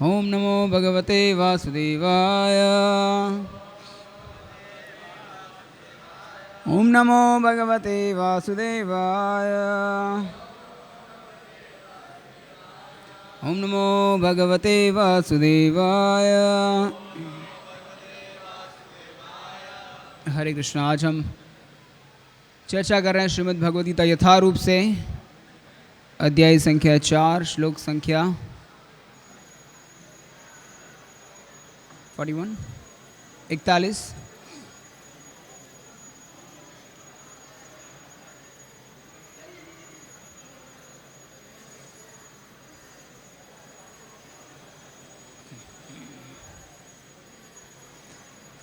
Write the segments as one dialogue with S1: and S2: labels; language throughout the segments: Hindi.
S1: ओम नमो भगवते वासुदेवाय। ओम नमो भगवते वासुदेवाय। ओम नमो भगवते वासुदेवाय। हरे कृष्ण। आज हम चर्चा कर रहे हैं श्रीमद् भगवद गीता यथारूप से, अध्याय संख्या 4, श्लोक संख्या 41।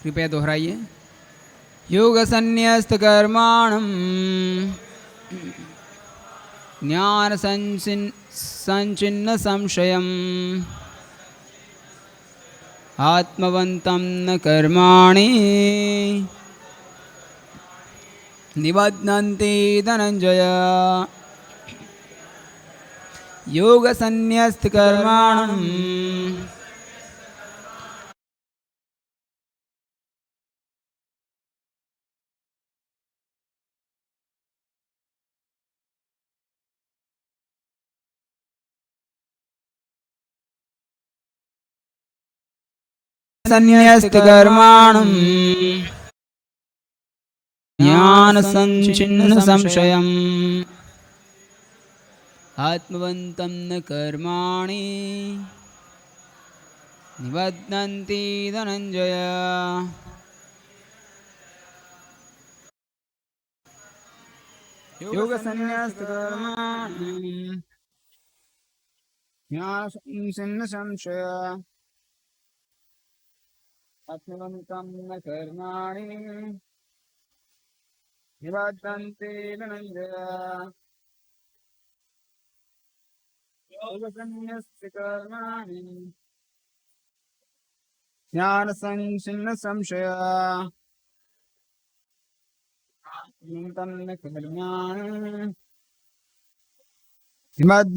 S1: कृपया दोहराइए। योग संन्यस्त कर्माणं ज्ञान संचिन्न संशयम् आत्मवन्तं न कर्माणि निबध्नन्ति धनंजय। योग संन्यस्त कर्माणं संन्यस्त कर्माणं ज्ञान संचिन्न संशयम् आत्मवन्तं न कर्माणि निबध्नन्ति धनंजय। योग संन्यस्त कर्माणि ज्ञान संचिन्न संशय आत्मवन्तं न कर्माणि निबध्नन्ति धनंजय। योग संन्यस्त कर्माणि ज्ञान संचिन्न संशय आत्मवन्तं न कर्माणि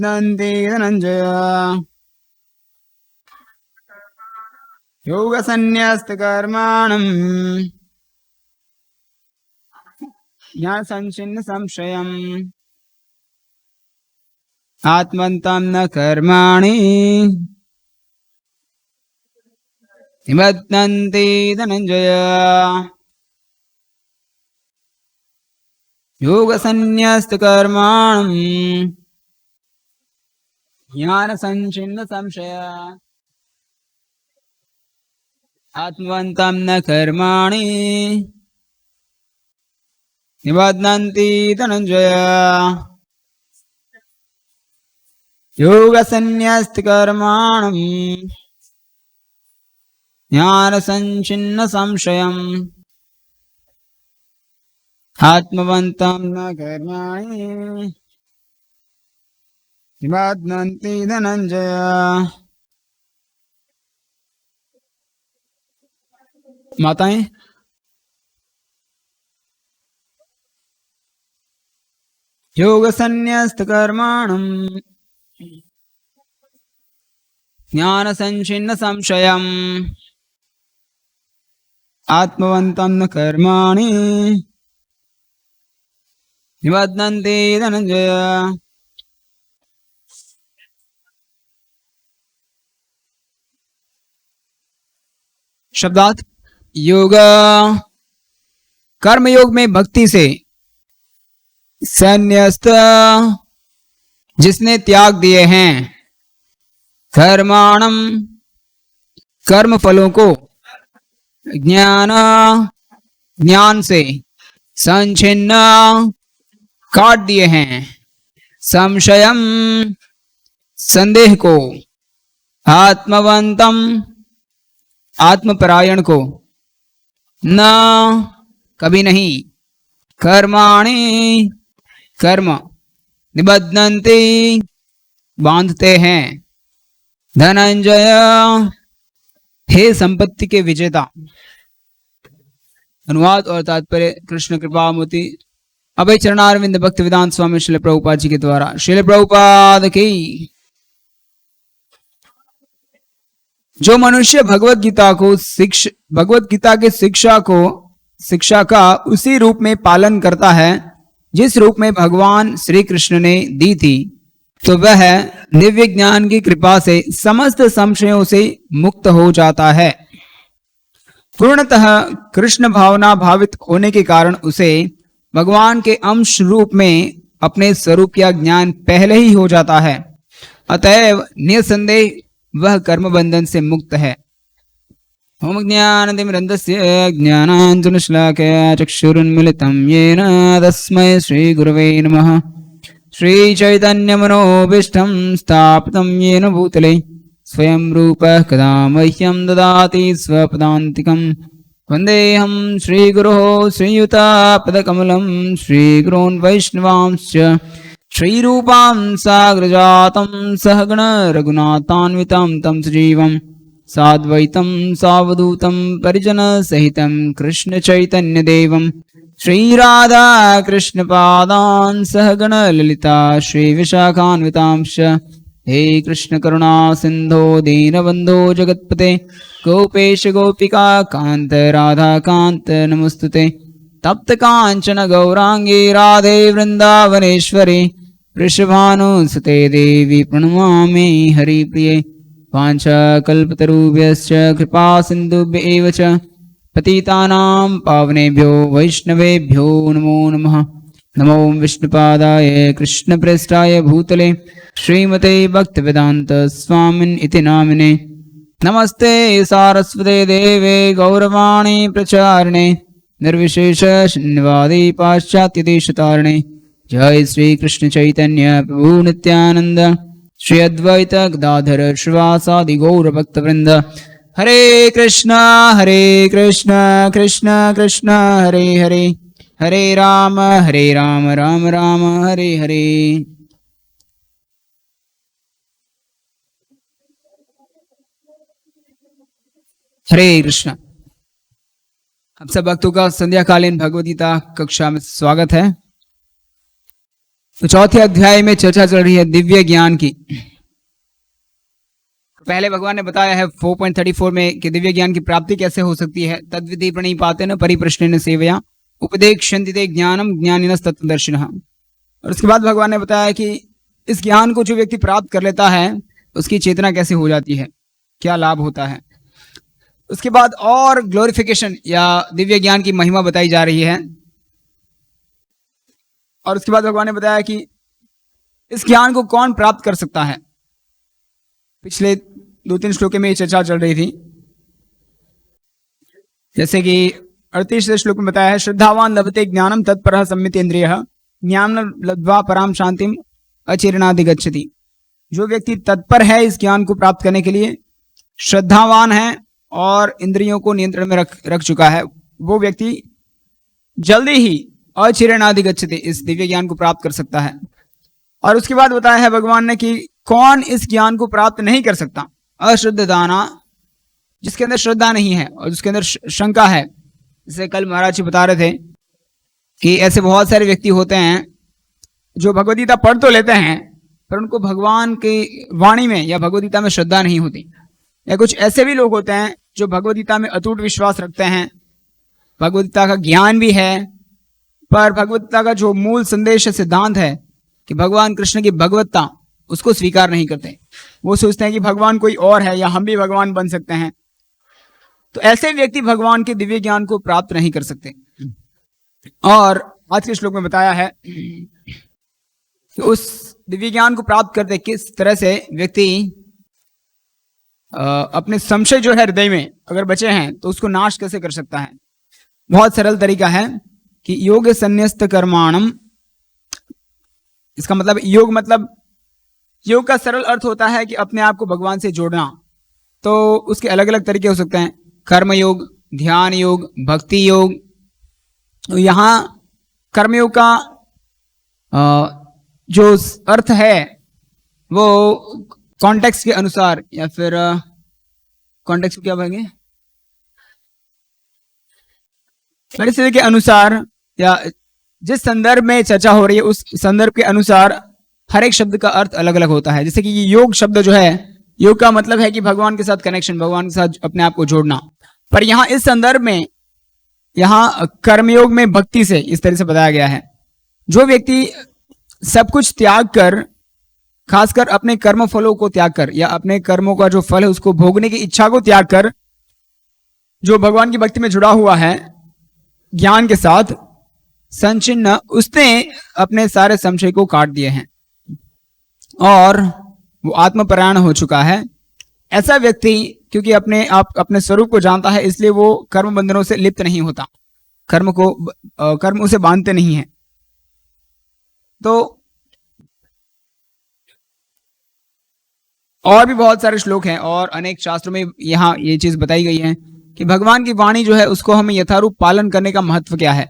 S1: निबध्नन्ति धनंजय। योग संन्यस्त कर्माणं ज्ञान संचिन्न संशयम् आत्मवन्तं न कर्माणि निबध्नन्ति धनंजय। योग संन्यस्त कर्माणं ज्ञान संचिन्न संशय आत्मवन्तं न कर्माणि निबध्नन्ति धनंजय। योग संन्यस्त कर्माणं ज्ञान संचिन्न संशयम् आत्मवन्तं न कर्माणि निबध्नन्ति धनंजय। माताएं, योग संन्यस्त कर्माणं ज्ञान संचिन्न संशयम् आत्मवन्तं न कर्माणि निबध्नन्ति धनंजय। शब्दार्थ। योग कर्म योग में भक्ति से संन्यस्त, जिसने त्याग दिए हैं, कर्माणम कर्म फलों को, ज्ञान ज्ञान से, संचिन्न काट दिए हैं, संशयम संदेह को, आत्मवंतम आत्मपरायण को, न कभी नहीं, कर्माणि कर्म, निबध्नन्ति बांधते हैं, धनंजय हे संपत्ति के विजेता। अनुवाद और तात्पर्य कृष्ण कृपामूर्ति अभय चरणारविंद भक्ति वेदांत स्वामी श्रील प्रभुपाद जी के द्वारा। श्रील प्रभुपाद की जो मनुष्य भगवत गीता के शिक्षा का उसी रूप में पालन करता है जिस रूप में भगवान श्री कृष्ण ने दी थी, तो वह दिव्य ज्ञान की कृपा से समस्त संशयों से मुक्त हो जाता है। पूर्णतः कृष्ण भावना भावित होने के कारण उसे भगवान के अंश रूप में अपने स्वरूप का ज्ञान पहले ही हो जाता है। अतएव निसंदेह वह कर्म बंधन से मुक्त है। ओम ज्ञानतिमिरन्धस्य ज्ञानाञ्जनशलाकया चक्षुरुन्मिलितं येन तस्मै श्रीगुरवे नमः। श्रीचैतन्यमनोभीष्टं स्थापितं येन भूतले स्वयं रूपः कदा मह्यं ददाति स्वपदान्तिकं। वन्देऽहं श्रीगुरोः श्रीयुतापदकमलं श्रीगुरोन् वैष्णवांश्च श्रीरूपां साग्रजातं सहगण रघुनाथान्वितं तं सजीवं साद्वैतं सावधूतं परिजन सहितं कृष्ण चैतन्य देवं श्रीराधा कृष्ण पादान् सहगण ललिता श्री विशाखान्वितांश्च। हे कृष्ण करुणा सिंधो दीनबंधो जगत्पते गोपेश गोपिका कांत राधा कांत नमस्तुते। तप्त कांचन गौरांगी राधे वृंदावनेश्वरी वृषभानुसुते देवी प्रणमामि हरिप्रिये। वाञ्छाकल्पतरुभ्यश्च कृपा सिन्धुभ्य एव च पतितानां पावनेभ्यो वैष्णवेभ्यो नमो नमः। नमो विष्णुपादाय कृष्णप्रेष्ठाय भूतले श्रीमते भक्तिवेदान्त स्वामिन् इति नामिने। नमस्ते सारस्वते देवे गौरवाणी प्रचारिणे निर्विशेष शून्यवादी पाश्चात्यदेशतारिणे। जय श्री कृष्ण चैतन्य प्रभु नित्यानंद श्री अद्वैत गदाधर श्रीवासादि गौर भक्त वृंद। हरे कृष्ण कृष्ण कृष्ण हरे हरे, हरे राम राम राम हरे हरे। हरे कृष्ण। आप सब भक्तों का संध्याकालीन भगवद गीता कक्षा में स्वागत है। तो चौथे अध्याय में चर्चा चल रही है दिव्य ज्ञान की। पहले भगवान ने बताया है 4.34 में कि दिव्य ज्ञान की प्राप्ति कैसे हो सकती है। तद्विधि प्रणिपातेन परिप्रश्नेन सेवया उपदेक्ष्यन्ति ते ज्ञानम ज्ञानिनः तत्त्वदर्शिनः। और उसके बाद भगवान ने बताया कि इस ज्ञान को जो व्यक्ति प्राप्त कर लेता है उसकी चेतना कैसे हो जाती है, क्या लाभ होता है। उसके बाद और ग्लोरिफिकेशन या दिव्य ज्ञान की महिमा बताई जा रही है। और उसके बाद भगवान ने बताया कि इस ज्ञान को कौन प्राप्त कर सकता है। पिछले 2-3 श्लोकों में ये चर्चा चल रही थी। जैसे कि 38वें श्लोक में बताया है, श्रद्धावान लभते ज्ञानम तत्परः संयमेन्द्रियः ज्ञानं लब्ध्वा पराम शांतिम अचिरेणाधिगच्छति। जो व्यक्ति तत्पर है इस ज्ञान को प्राप्त करने के लिए, श्रद्धावान है और इंद्रियों को नियंत्रण में रख चुका है, वो व्यक्ति जल्दी ही अचिरेणाधिगच्छति इस दिव्य ज्ञान को प्राप्त कर सकता है। और उसके बाद बताया है भगवान ने कि कौन इस ज्ञान को प्राप्त नहीं कर सकता। अश्रद्ध दाना, जिसके अंदर श्रद्धा नहीं है और जिसके अंदर शंका है। जैसे कल महाराज जी बता रहे थे कि ऐसे बहुत सारे व्यक्ति होते हैं जो भगवद गीता पढ़ तो लेते हैं पर उनको भगवान की वाणी में या भगवद गीता में श्रद्धा नहीं होती। या कुछ ऐसे भी लोग होते हैं जो भगवद गीता में अटूट विश्वास रखते हैं, भगवद गीता का ज्ञान भी है, पर भगवद गीता का जो मूल संदेश सिद्धांत है कि भगवान कृष्ण की भगवत्ता, उसको स्वीकार नहीं करते। वो सोचते हैं कि भगवान कोई और है या हम भी भगवान बन सकते हैं। तो ऐसे व्यक्ति भगवान के दिव्य ज्ञान को प्राप्त नहीं कर सकते। और आज के श्लोक में बताया है कि उस दिव्य ज्ञान को प्राप्त करते किस तरह से व्यक्ति अपने संशय जो है हृदय में अगर बचे हैं तो उसको नाश कैसे कर सकता है। बहुत सरल तरीका है कि योग संन्यस्त कर्माणम। इसका मतलब योग का सरल अर्थ होता है कि अपने आप को भगवान से जोड़ना। तो उसके अलग अलग तरीके हो सकते हैं, कर्म योग, ध्यान योग, भक्ति योग। तो यहाँ कर्मयोग का जो अर्थ है वो कॉन्टेक्स्ट के अनुसार, या फिर कॉन्टेक्स्ट क्या कहेंगे, परिस्थिति के अनुसार या जिस संदर्भ में चर्चा हो रही है उस संदर्भ के अनुसार हर एक शब्द का अर्थ अलग अलग होता है। जैसे कि ये योग शब्द जो है योग का मतलब है कि भगवान के साथ कनेक्शन, भगवान के साथ अपने आप को जोड़ना। पर यहाँ इस संदर्भ में, यहाँ कर्मयोग में भक्ति से इस तरह से बताया गया है, जो व्यक्ति सब कुछ त्याग कर, खासकर अपने कर्म फलों को त्याग कर या अपने कर्मों का जो फल है उसको भोगने की इच्छा को त्याग कर, जो भगवान की भक्ति में जुड़ा हुआ है ज्ञान के साथ संचिन्न, उसने अपने सारे संशय को काट दिए हैं और वो आत्मपरायण हो चुका है। ऐसा व्यक्ति क्योंकि अपने स्वरूप को जानता है, इसलिए वो कर्म बंधनों से लिप्त नहीं होता, कर्म उसे बांधते नहीं है। तो और भी बहुत सारे श्लोक हैं और अनेक शास्त्रों में यहाँ ये चीज बताई गई है कि भगवान की वाणी जो है उसको हमें यथारूप पालन करने का महत्व क्या है।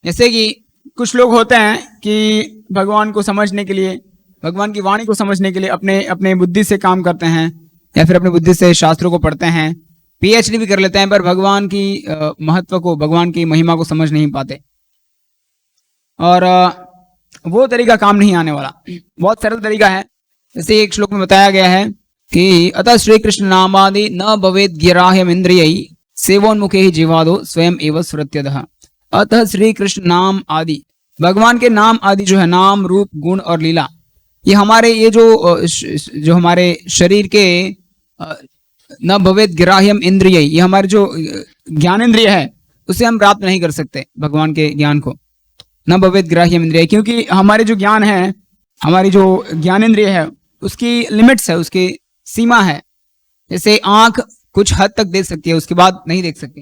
S1: जैसे कि कुछ लोग होते हैं कि भगवान को समझने के लिए, भगवान की वाणी को समझने के लिए अपने बुद्धि से काम करते हैं या फिर अपने बुद्धि से शास्त्रों को पढ़ते हैं, पीएचडी भी कर लेते हैं, पर भगवान की महत्व को, भगवान की महिमा को समझ नहीं पाते। और वो तरीका काम नहीं आने वाला। बहुत सरल तरीका है। जैसे एक श्लोक में बताया गया है कि अतः श्री कृष्ण नामादि न भवेद गिराह्यम इंद्रिय सेवोन्मुखे ही जीवादो स्वयं एव स्मृत्यतः। अतः श्री कृष्ण नाम आदि, भगवान के नाम आदि जो है, नाम रूप गुण और लीला, ये हमारे ये जो हमारे शरीर के न भवेद गिराह्यम इंद्रिय, ये हमारे जो ज्ञान इंद्रिय है उसे हम प्राप्त नहीं कर सकते भगवान के ज्ञान को। न भवेद गिराह्यम इंद्रिय, क्योंकि हमारे जो ज्ञान है, हमारी जो ज्ञान इंद्रिय है उसकी लिमिट्स है, उसकी सीमा है। जैसे आंख कुछ हद तक देख सकती है, उसके बाद नहीं देख सकती।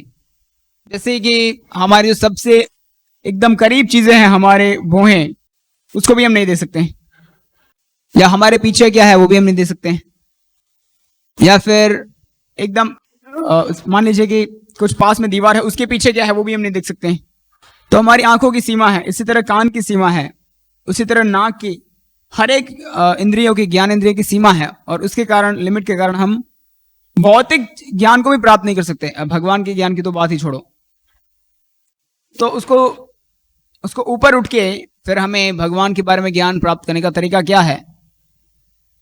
S1: जैसे कि हमारी जो सबसे एकदम करीब चीजें हैं, हमारे भौहें, उसको भी हम नहीं देख सकते, या हमारे पीछे क्या है वो भी हम नहीं देख सकते, या फिर एकदम मान लीजिए कि कुछ पास में दीवार है, उसके पीछे क्या है वो भी हम नहीं देख सकते। तो हमारी आंखों की सीमा है, इसी तरह कान की सीमा है, उसी तरह नाक की, हर एक इंद्रियों की, ज्ञान इंद्रिय की सीमा है। और उसके कारण, लिमिट के कारण हम भौतिक ज्ञान को भी प्राप्त नहीं कर सकते। भगवान के ज्ञान की तो बात ही छोड़ो। तो उसको ऊपर उठ के फिर हमें भगवान के बारे में ज्ञान प्राप्त करने का तरीका क्या है,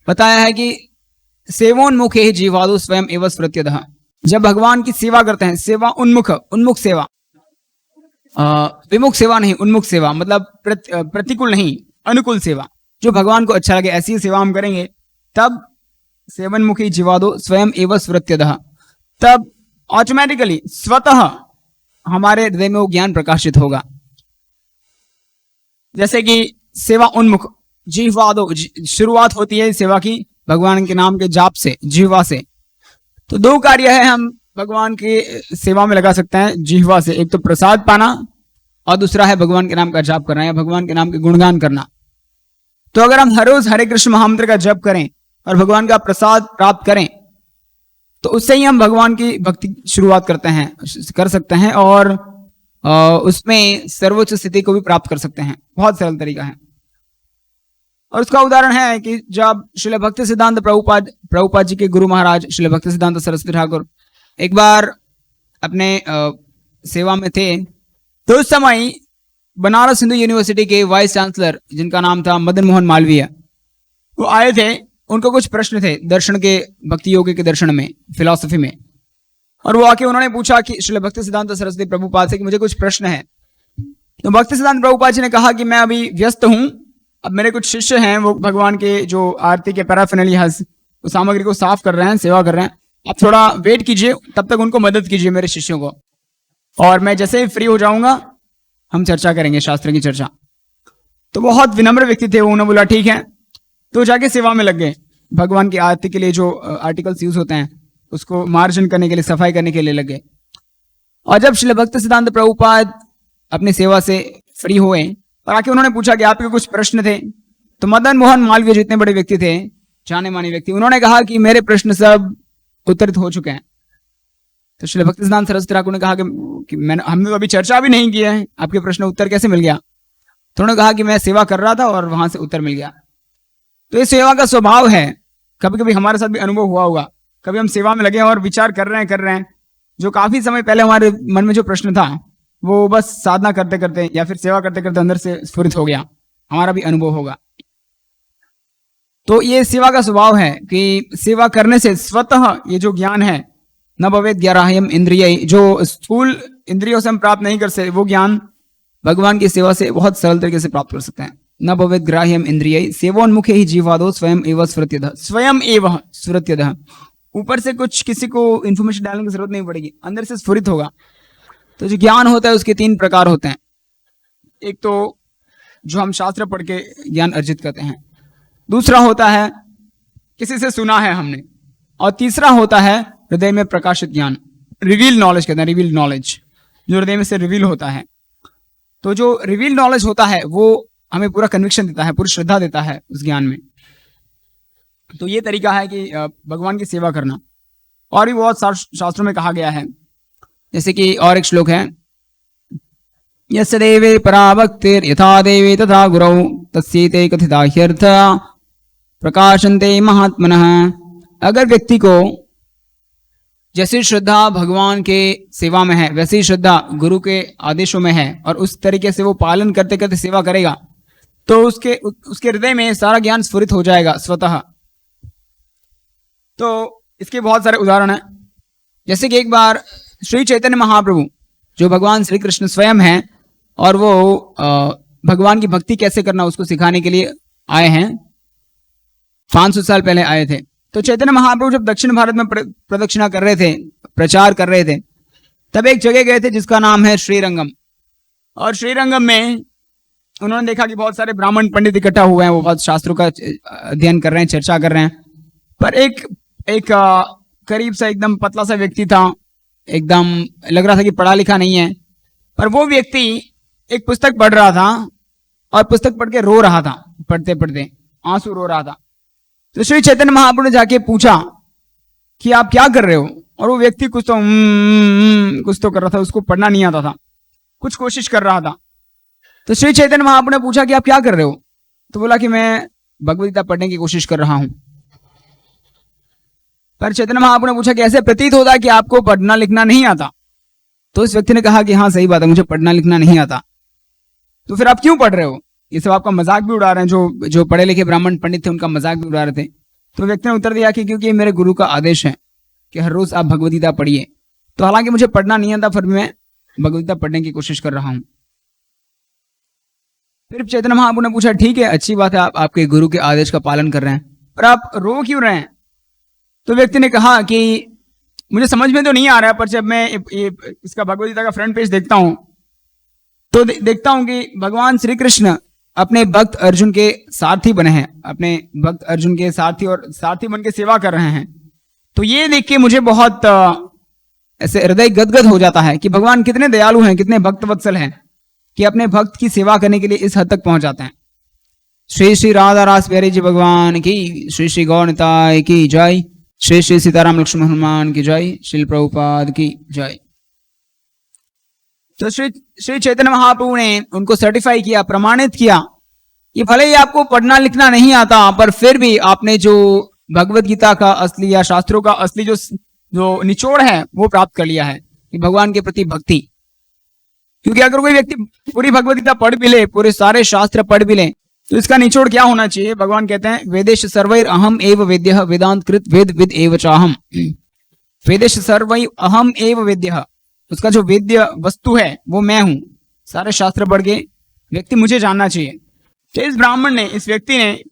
S1: बताया है कि सेवोन्मुखे ही जीवादो स्वयं एव स्मृत्यतः। जब भगवान की सेवा करते हैं, सेवा उन्मुख सेवा, विमुख सेवा नहीं, उन्मुख सेवा, मतलब प्रतिकूल नहीं, अनुकूल सेवा, जो भगवान को अच्छा लगे ऐसी सेवा हम करेंगे, तब सेवन्मुखी जीवादो स्वयं एव स्मृत्यतः, तब ऑटोमेटिकली स्वतः हमारे हृदय में वो ज्ञान प्रकाशित होगा। जैसे कि सेवा उन्मुख जीवादो, शुरुआत होती है सेवा की भगवान के नाम के जाप से, जीवा से। तो दो कार्य है हम भगवान की सेवा में लगा सकते हैं जीवा से, एक तो प्रसाद पाना और दूसरा है भगवान के नाम का जाप करना या भगवान के नाम के गुणगान करना। तो अगर हम हर रोज हरे कृष्ण महामंत्र का जप करें और भगवान का प्रसाद प्राप्त करें, तो उससे ही हम भगवान की भक्ति शुरुआत कर सकते हैं और उसमें सर्वोच्च स्थिति को भी प्राप्त कर सकते हैं। बहुत सरल तरीका है। और उसका उदाहरण है कि जब श्रील भक्ति सिद्धांत प्रभुपाद जी के गुरु महाराज श्रील भक्ति सिद्धांत सरस्वती ठाकुर एक बार अपने सेवा में थे, तो उस समय बनारस हिंदू यूनिवर्सिटी के वाइस चांसलर, जिनका नाम था मदन मोहन मालवीय, वो आए थे। उनको कुछ प्रश्न थे दर्शन के, भक्ति योग के दर्शन में, फिलॉसफी में। और वो आके उन्होंने पूछा कि श्रील भक्ति सिद्धांत सरस्वती प्रभुपाद से कि मुझे कुछ प्रश्न है। तो भक्ति सिद्धांत प्रभुपाद जी ने कहा कि मैं अभी व्यस्त हूं, अब मेरे कुछ शिष्य हैं, वो भगवान के जो आरती के पैराफिनलियाज, वो सामग्री को साफ कर रहे हैं, सेवा कर रहे हैं, आप थोड़ा वेट कीजिए, तब तक उनको मदद कीजिए मेरे शिष्यों को, और मैं जैसे ही फ्री हो जाऊंगा हम चर्चा करेंगे, शास्त्र की चर्चा। तो बहुत विनम्र व्यक्ति थे वो, उन्होंने बोला ठीक है। तो जाके सेवा में लग गए। भगवान की आरती के लिए जो आर्टिकल्स यूज होते हैं उसको मार्जन करने के लिए, सफाई करने के लिए लग गए। और जब श्रील भक्ति सिद्धांत प्रभुपाद अपनी सेवा से फ्री हुए और आके उन्होंने पूछा कि आपके कुछ प्रश्न थे, तो मदन मोहन मालवीय जितने बड़े व्यक्ति थे, जाने माने व्यक्ति, उन्होंने कहा कि मेरे प्रश्न सब उत्तरित हो चुके हैं। तो श्रील भक्ति सिद्धांत सरस्वती ठाकुर ने कहा कि हमने तो अभी चर्चा भी नहीं की है, आपके प्रश्न उत्तर कैसे मिल गया? तो उन्होंने कहा कि मैं सेवा कर रहा था और वहां से उत्तर मिल गया। तो ये सेवा का स्वभाव है। कभी कभी हमारे साथ भी अनुभव हुआ होगा, कभी हम सेवा में लगे और विचार कर रहे हैं, जो काफी समय पहले हमारे मन में जो प्रश्न था वो बस साधना करते करते या फिर सेवा करते करते अंदर से स्फुरित हो गया। हमारा भी अनुभव होगा। तो ये सेवा का स्वभाव है कि सेवा करने से स्वतः ये जो ज्ञान है, न भवेद ग्राह्यम इंद्रिय, जो स्थूल इंद्रियों से हम प्राप्त नहीं कर सकते, वो ज्ञान भगवान की सेवा से बहुत सरल तरीके से प्राप्त कर सकते हैं। न भवेद ग्राह्यम इंद्रिय सेवोन्मुखे ही जीवादो स्वयं एवं स्फुरत्यतः, स्वयं एवं स्फुरत्यतः। ऊपर से कुछ किसी को इन्फॉर्मेशन डालने की जरूरत नहीं पड़ेगी, अंदर से स्फुरित होगा। तो जो ज्ञान होता है उसके 3 प्रकार होते हैं। एक तो जो हम शास्त्र पढ़ के ज्ञान अर्जित करते हैं, दूसरा होता है किसी से सुना है हमने, और तीसरा होता है हृदय में प्रकाशित ज्ञान, रिवील नॉलेज कहते हैं, रिवील नॉलेज, जो हृदय में से रिवील होता है। तो जो रिवील नॉलेज होता है वो हमें पूरा कन्विक्शन देता है, पूरी श्रद्धा देता है उस ज्ञान में। तो ये तरीका है कि भगवान की सेवा करना। और भी बहुत शास्त्रों में कहा गया है, जैसे कि और एक श्लोक है, यस्य देवे पराभक्तिर् यथा देवे तथा गुरौ तस्यैते कथिता ह्यर्थ प्रकाशन्ते महात्मनः। अगर व्यक्ति को जैसी श्रद्धा भगवान के सेवा में है वैसी श्रद्धा गुरु के आदेशों में है, और उस तरीके से वो पालन करते करते सेवा करेगा, तो उसके हृदय में सारा ज्ञान स्फुरित हो जाएगा स्वतः। तो इसके बहुत सारे उदाहरण हैं। जैसे कि एक बार श्री चैतन्य महाप्रभु, जो भगवान श्री कृष्ण स्वयं हैं, और वो भगवान की भक्ति कैसे करना उसको सिखाने के लिए आए हैं, 500 साल पहले आए थे। तो चैतन्य महाप्रभु जब दक्षिण भारत में प्रदक्षिणा कर रहे थे, प्रचार कर रहे थे, तब एक जगह गए थे जिसका नाम है श्रीरंगम। और श्रीरंगम में उन्होंने देखा कि बहुत सारे ब्राह्मण पंडित इकट्ठा हुए हैं, वो बहुत शास्त्रों का अध्ययन कर रहे हैं, चर्चा कर रहे हैं। पर एक करीब सा एकदम पतला सा व्यक्ति था, एकदम लग रहा था कि पढ़ा लिखा नहीं है, पर वो व्यक्ति एक पुस्तक पढ़ रहा था और पुस्तक पढ़ के रो रहा था, पढ़ते पढ़ते आंसू रो रहा था। तो श्री चैतन्य महाप्रभु ने जाके पूछा कि आप क्या कर रहे हो? और वो व्यक्ति कुछ तो कर रहा था, उसको पढ़ना नहीं आता था, कुछ कोशिश कर रहा था। तो श्री चैतन्य महाप्रभु ने पूछा कि आप क्या कर रहे हो? तो बोला कि मैं भगवद गीता पढ़ने की कोशिश कर रहा हूं। पर चैतन्य महाप्रभु ने पूछा कि ऐसे प्रतीत होता है कि आपको पढ़ना लिखना नहीं आता। तो इस व्यक्ति ने कहा कि हाँ सही बात है, मुझे पढ़ना लिखना नहीं आता। तो फिर आप क्यों पढ़ रहे हो? ये सब आपका मजाक भी उड़ा रहे हैं, जो पढ़े लिखे ब्राह्मण पंडित थे उनका मजाक भी उड़ा रहे थे। तो व्यक्ति ने उत्तर दिया कि क्योंकि ये मेरे गुरु का आदेश है कि हर रोज आप भगवद गीता पढ़िए। तो हालांकि मुझे पढ़ना नहीं आता, फिर मैं भगवद गीता पढ़ने की कोशिश कर रहा हूं। फिर चैतन्य महाप्रभु ने पूछा ठीक है, अच्छी बात है, आप आपके गुरु के आदेश का पालन कर रहे हैं, पर आप रो क्यों रहे हैं? तो व्यक्ति ने कहा कि मुझे समझ में तो नहीं आ रहा है, पर जब मैं इसका भगवद गीता का फ्रंट पेज देखता हूं तो देखता हूं कि भगवान श्री कृष्ण अपने भक्त अर्जुन के सारथी बने हैं, अपने भक्त अर्जुन के सारथी और सारथी बन के सेवा कर रहे हैं। तो ये देख के मुझे बहुत ऐसे हृदय गदगद हो जाता है कि भगवान कितने दयालु हैं, कितने भक्त वत्सल हैं कि अपने भक्त की सेवा करने के लिए इस हद तक पहुंच जाते हैं। श्री श्री राधा रास प्यारे जी भगवान की, श्री श्री गौरताय की जय, श्री श्री सीताराम लक्ष्मण हनुमान की जय, श्रील प्रभुपाद की जय। तो श्री चैतन्य महाप्रभु ने उनको सर्टिफाई किया, प्रमाणित किया कि भले ही आपको पढ़ना लिखना नहीं आता, पर फिर भी आपने जो भगवत गीता का असली या शास्त्रों का असली जो निचोड़ है वो प्राप्त कर लिया है कि भगवान के प्रति भक्ति। क्योंकि अगर कोई व्यक्ति पूरी भगवत गीता पढ़ भी ले, पूरे सारे शास्त्र पढ़ भी ले, तो इसका निचोड़ क्या होना चाहिए? भगवान कहते हैं वेदेश सर्वैर अहम एव वेद्यः वेदांत कृत वेद विद एव चाहम। वेदेश सर्वैर अहम एव वेद्यः, उसका जो वेद्य वस्तु है वो मैं हूं। सारे शास्त्र पढ़ के व्यक्ति मुझे जानना चाहिए। तो इस ब्राह्मण ने, इस व्यक्ति ने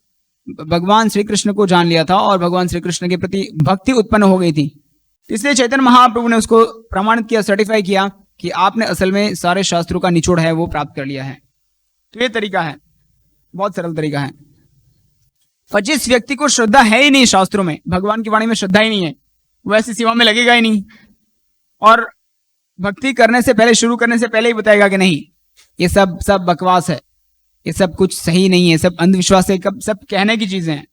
S1: भगवान श्री कृष्ण को जान लिया था और भगवान श्री कृष्ण के प्रति भक्ति उत्पन्न हो गई थी। इसलिए चैतन्य महाप्रभु ने उसको प्रमाणित किया, सर्टिफाई किया कि आपने असल में सारे शास्त्रों का निचोड़ है वो प्राप्त कर लिया है। तो ये तरीका है, बहुत सरल तरीका है। पर जिस व्यक्ति को श्रद्धा है ही नहीं शास्त्रों में, भगवान की वाणी में श्रद्धा ही नहीं है, वो ऐसी सेवा में लगेगा ही नहीं, और भक्ति करने से पहले, शुरू करने से पहले ही बताएगा कि नहीं ये सब बकवास है, ये सब कुछ सही नहीं है, सब अंधविश्वास है, सब कहने की चीजें हैं।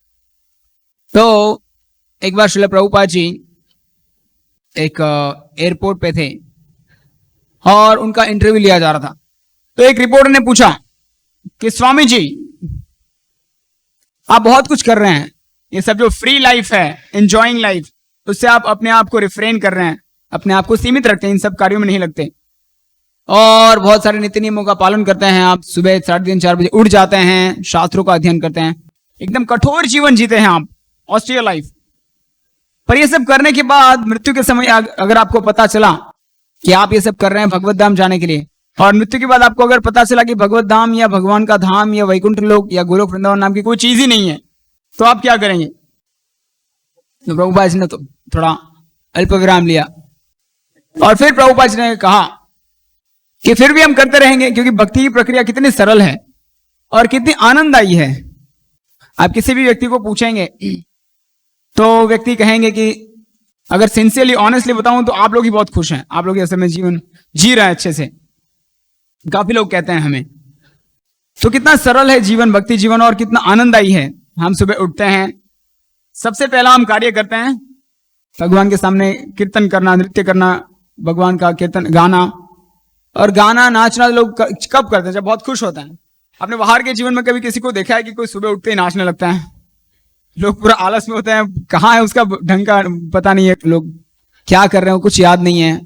S1: तो एक बार श्रील प्रभुपाद जी एक एयरपोर्ट पे थे और उनका इंटरव्यू लिया जा रहा था। तो एक रिपोर्टर ने पूछा कि स्वामी जी आप बहुत कुछ कर रहे हैं, ये सब जो फ्री लाइफ है, एंजॉइंग लाइफ, उससे आप अपने आप को रिफ्रेन कर रहे हैं, अपने आप को सीमित रखते हैं, इन सब कार्यों में नहीं लगते, और बहुत सारे नीति नियमों का पालन करते हैं। आप सुबह 3:30 4 बजे उठ जाते हैं, शास्त्रों का अध्ययन करते हैं, एकदम कठोर जीवन जीते हैं आप, ऑस्ट्रिया लाइफ। पर ये सब करने के बाद मृत्यु के समय अगर आपको पता चला कि आप ये सब कर रहे हैं भगवत धाम जाने के लिए, और मृत्यु के बाद आपको अगर पता चला कि भगवत धाम या भगवान का धाम या वैकुंठ लोक या गोलोक वृंदावन नाम की कोई चीज ही नहीं है, तो आप क्या करेंगे? तो प्रभुपाद जी ने तो थोड़ा अल्प विराम लिया और फिर प्रभुपाद जी ने कहा कि फिर भी हम करते रहेंगे, क्योंकि भक्ति की प्रक्रिया कितनी सरल है और कितनी आनंददायी है। आप किसी भी व्यक्ति को पूछेंगे तो व्यक्ति कहेंगे कि अगर सिंसियरली ऑनेस्टली बताऊं तो आप लोग ही बहुत खुश हैं, आप लोग ऐसे में जीवन जी रहे हैं अच्छे से, काफी लोग कहते हैं हमें। तो कितना सरल है जीवन, भक्ति जीवन, और कितना आनंददायी है। हम सुबह उठते हैं, सबसे पहला हम कार्य करते हैं भगवान के सामने कीर्तन करना, नृत्य करना, भगवान का कीर्तन गाना। और गाना नाचना लोग कब करते हैं? जब बहुत खुश होते हैं। आपने बाहर के जीवन में कभी किसी को देखा है कि कोई सुबह उठते ही नाचने लगता है? लोग पूरा आलस में होते हैं, कहाँ है उसका ढंग का पता नहीं है, लोग क्या कर रहे हो कुछ याद नहीं है।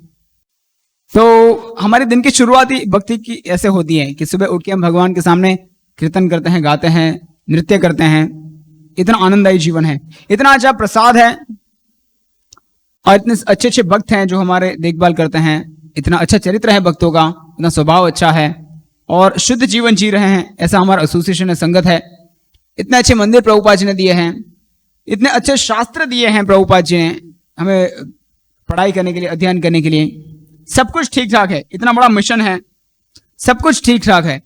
S1: तो हमारे दिन की शुरुआत ही भक्ति की ऐसे होती है कि सुबह उठ के हम भगवान के सामने कीर्तन करते हैं, गाते हैं, नृत्य करते हैं। इतना आनंददायी जीवन है, इतना अच्छा प्रसाद है, और इतने अच्छे अच्छे भक्त हैं जो हमारे देखभाल करते हैं। इतना अच्छा चरित्र है भक्तों का, इतना स्वभाव अच्छा है और शुद्ध जीवन जी रहे हैं, ऐसा हमारा एसोसिएशन है, संगत है। इतने अच्छे मंदिर प्रभुपाद जी ने दिए हैं, इतने अच्छे शास्त्र दिए हैं प्रभुपाद जी ने हमें पढ़ाई करने के लिए, अध्ययन करने के लिए। सब कुछ ठीक ठाक है, इतना बड़ा मिशन है, सब कुछ ठीक ठाक है।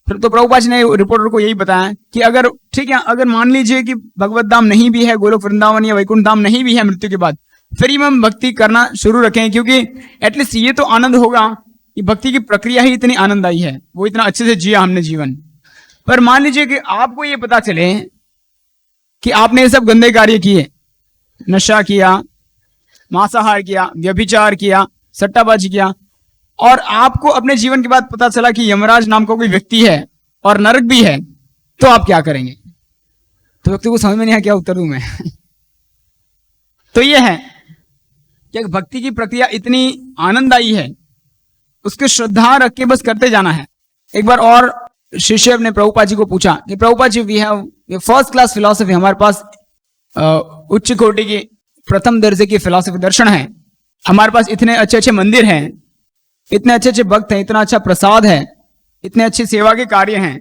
S1: फिर तो प्रभुपाद जी ने रिपोर्टर को यही बताया कि अगर ठीक है, अगर मान लीजिए कि भगवत धाम नहीं भी है, गोलोक वृंदावन या वैकुंठ धाम नहीं भी है मृत्यु के बाद, फिर हम भक्ति करना शुरू रखें, क्योंकि एटलीस्ट ये तो आनंद होगा कि भक्ति की प्रक्रिया ही इतनी आनंददायी है, वो इतना अच्छे से जिया हमने जीवन। पर मान लीजिए कि आपको ये पता चले कि आपने ये सब गंदे कार्य किए, नशा किया, मांसाहार किया, व्यभिचार किया, सट्टाबाजी किया, और आपको अपने जीवन के बाद पता चला कि यमराज नाम का कोई व्यक्ति है और नरक भी है, तो आप क्या करेंगे? तो व्यक्ति को समझ में नहीं आया क्या उत्तर दूं मैं। तो ये है कि भक्ति की प्रक्रिया इतनी आनंददायी है, उसके श्रद्धा रख के बस करते जाना है। एक बार और शिष्य ने प्रभुपाद जी को पूछा कि Prabhupada ji, we have first class philosophy, हमारे पास उच्च कोटि की प्रथम दर्जे की फिलॉसफी दर्शन है, हमारे पास इतने अच्छे अच्छे मंदिर हैं, इतने अच्छे अच्छे भक्त हैं, इतना अच्छा प्रसाद है, इतने अच्छी सेवा के कार्य हैं,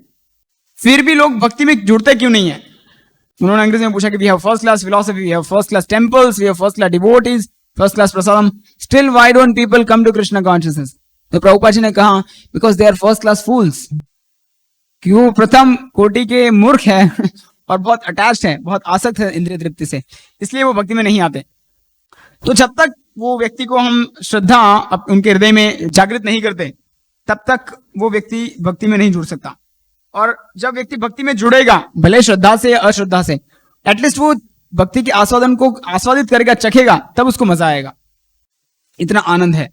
S1: फिर भी लोग भक्ति में जुड़ते क्यों नहीं है? उन्होंने अंग्रेजी में पूछा कि we have first class philosophy, we have first class temples, we have first class devotees, first class prasadam, still why don't people come to Krishna consciousness? तो प्रभुपाद जी ने कहा because they are first class fools, कि वो प्रथम कोटि के मूर्ख है और बहुत अटैच्ड है, बहुत आसक्त है इंद्रिय तृप्ति से, इसलिए वो भक्ति में नहीं आते। तो जब तक वो व्यक्ति को हम श्रद्धा उनके हृदय में जागृत नहीं करते, तब तक वो व्यक्ति भक्ति में नहीं जुड़ सकता। और जब व्यक्ति भक्ति में जुड़ेगा, भले श्रद्धा से या अश्रद्धा से, एटलीस्ट वो भक्ति के आस्वादन को आस्वादित करेगा, चखेगा, तब उसको मजा आएगा। इतना आनंद है।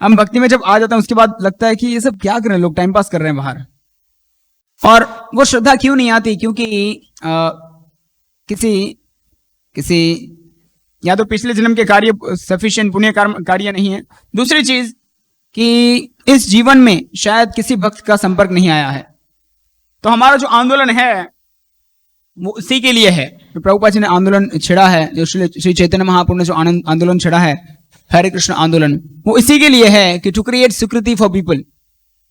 S1: हम भक्ति में जब आ जाते हैं उसके बाद लगता है कि ये सब क्या कर रहे हैं लोग, टाइम पास कर रहे हैं बाहर। और वो श्रद्धा क्यों नहीं आती? क्योंकि किसी या तो पिछले जन्म के कार्य सफिशिएंट पुण्य कार्य नहीं है, दूसरी चीज कि इस जीवन में शायद किसी भक्त का संपर्क नहीं आया है। तो हमारा जो आंदोलन है वो उसी के लिए है। तो प्रभुपाद जी ने आंदोलन छेड़ा है, जो श्री चैतन्य महाप्रभु ने जो आंदोलन छेड़ा है, हरे कृष्ण आंदोलन, वो इसी के लिए है कि टू क्रिएट सुकृति फॉर पीपल।